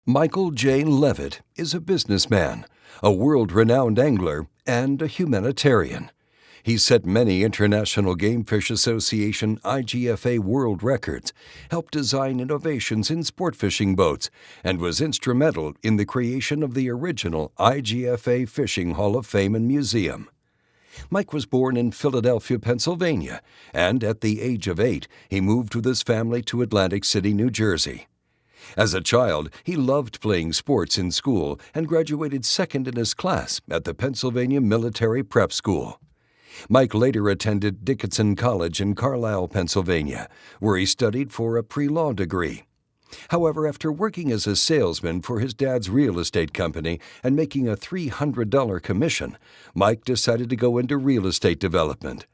Michael J. Levitt is a businessman, a world-renowned angler, and a humanitarian. He set many International Game Fish Association IGFA world records, helped design innovations in sport fishing boats, and was instrumental in the creation of the original IGFA Fishing Hall of Fame and Museum. Mike was born in Philadelphia, Pennsylvania, and at the age of 8, he moved with his family to Atlantic City, New Jersey. As a child, he loved playing sports in school and graduated second in his class at the Pennsylvania Military Prep School. Mike later attended Dickinson College in Carlisle, Pennsylvania, where he studied for a pre-law degree. However, after working as a salesman for his dad's real estate company and making a $300 commission, Mike decided to go into real estate development.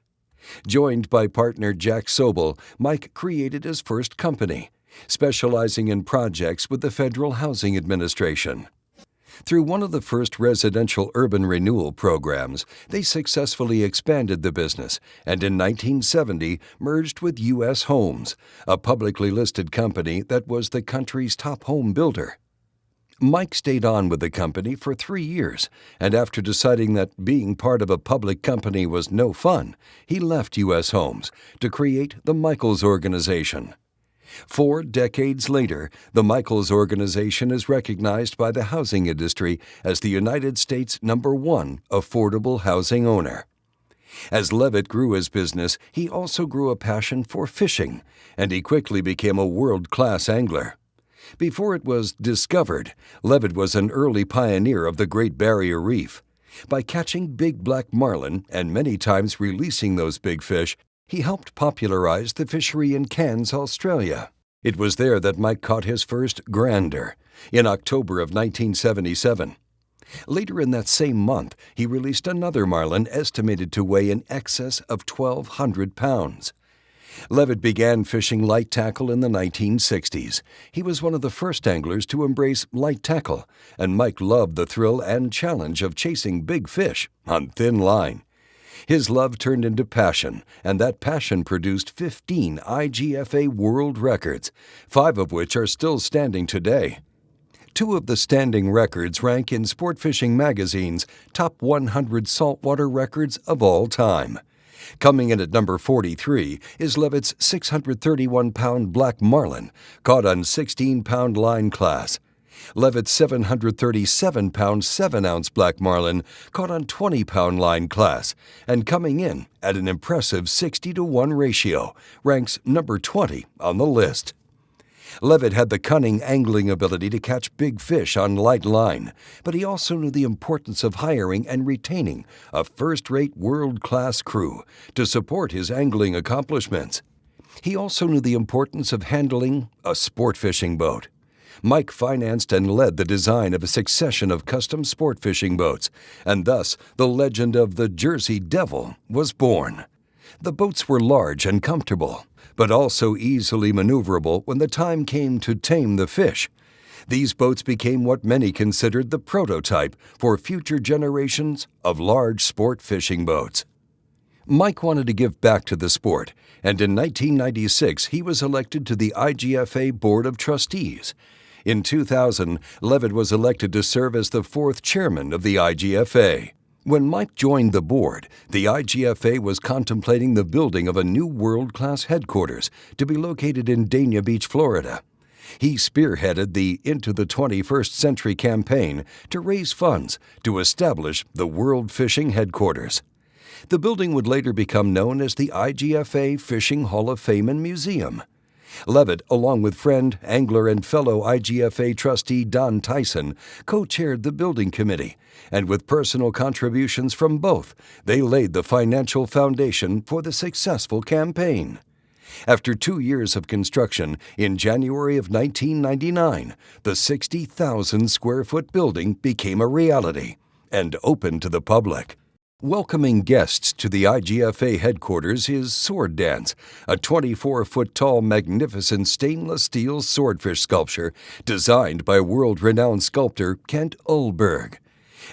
Joined by partner Jack Sobel, Mike created his first company, specializing in projects with the Federal Housing Administration. Through one of the first residential urban renewal programs, they successfully expanded the business and in 1970 merged with U.S. Homes, a publicly listed company that was the country's top home builder. Mike stayed on with the company for 3 years, and after deciding that being part of a public company was no fun, he left U.S. Homes to create the Michaels Organization. 4 decades later, the Michaels Organization is recognized by the housing industry as the United States' #1 affordable housing owner. As Levitt grew his business, he also grew a passion for fishing, and he quickly became a world-class angler. Before it was discovered, Levitt was an early pioneer of the Great Barrier Reef. By catching big black marlin and many times releasing those big fish, he helped popularize the fishery in Cairns, Australia. It was there that Mike caught his first grander, in October of 1977. Later in that same month, he released another marlin estimated to weigh in excess of 1,200 pounds. Levitt began fishing light tackle in the 1960s. He was one of the first anglers to embrace light tackle, and Mike loved the thrill and challenge of chasing big fish on thin line. His love turned into passion, and that passion produced 15 IGFA world records, 5 of which are still standing today. 2 of the standing records rank in Sport Fishing Magazine's top 100 saltwater records of all time. Coming in at number 43 is Levitt's 631-pound black marlin, caught on 16-pound line class. Levitt's 737-pound 7-ounce black marlin caught on 20-pound line class, and coming in at an impressive 60-to-1 ratio, ranks number 20 on the list. Levitt had the cunning angling ability to catch big fish on light line, but he also knew the importance of hiring and retaining a first-rate world-class crew to support his angling accomplishments. He also knew the importance of handling a sport fishing boat. Mike financed and led the design of a succession of custom sport fishing boats, and thus the legend of the Jersey Devil was born. The boats were large and comfortable, but also easily maneuverable when the time came to tame the fish. These boats became what many considered the prototype for future generations of large sport fishing boats. Mike wanted to give back to the sport, and in 1996 he was elected to the IGFA Board of Trustees. In 2000, Levitt was elected to serve as the 4th chairman of the IGFA. When Mike joined the board, the IGFA was contemplating the building of a new world-class headquarters to be located in Dania Beach, Florida. He spearheaded the Into the 21st Century campaign to raise funds to establish the World Fishing Headquarters. The building would later become known as the IGFA Fishing Hall of Fame and Museum. Levitt, along with friend, angler, and fellow IGFA trustee Don Tyson, co-chaired the building committee, and with personal contributions from both, they laid the financial foundation for the successful campaign. After 2 years of construction, in January of 1999, the 60,000-square-foot building became a reality and opened to the public. Welcoming guests to the IGFA headquarters is Sword Dance, a 24-foot-tall magnificent stainless steel swordfish sculpture designed by world-renowned sculptor Kent Ullberg.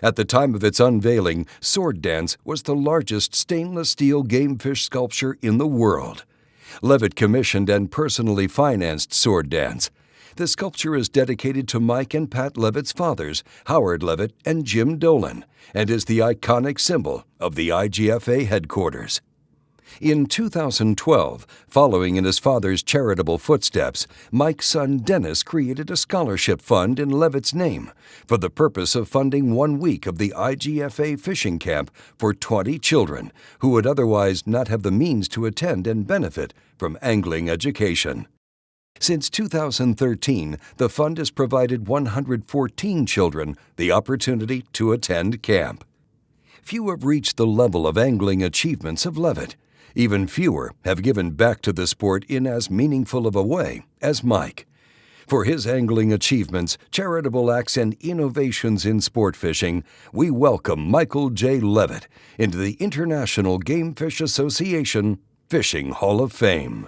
At the time of its unveiling, Sword Dance was the largest stainless steel gamefish sculpture in the world. Levitt commissioned and personally financed Sword Dance. The sculpture is dedicated to Mike and Pat Levitt's fathers, Howard Levitt and Jim Dolan, and is the iconic symbol of the IGFA headquarters. In 2012, following in his father's charitable footsteps, Mike's son Dennis created a scholarship fund in Levitt's name for the purpose of funding 1 week of the IGFA fishing camp for 20 children who would otherwise not have the means to attend and benefit from angling education. Since 2013, the fund has provided 114 children the opportunity to attend camp. Few have reached the level of angling achievements of Levitt. Even fewer have given back to the sport in as meaningful of a way as Mike. For his angling achievements, charitable acts, and innovations in sport fishing, we welcome Michael J. Levitt into the International Game Fish Association Fishing Hall of Fame.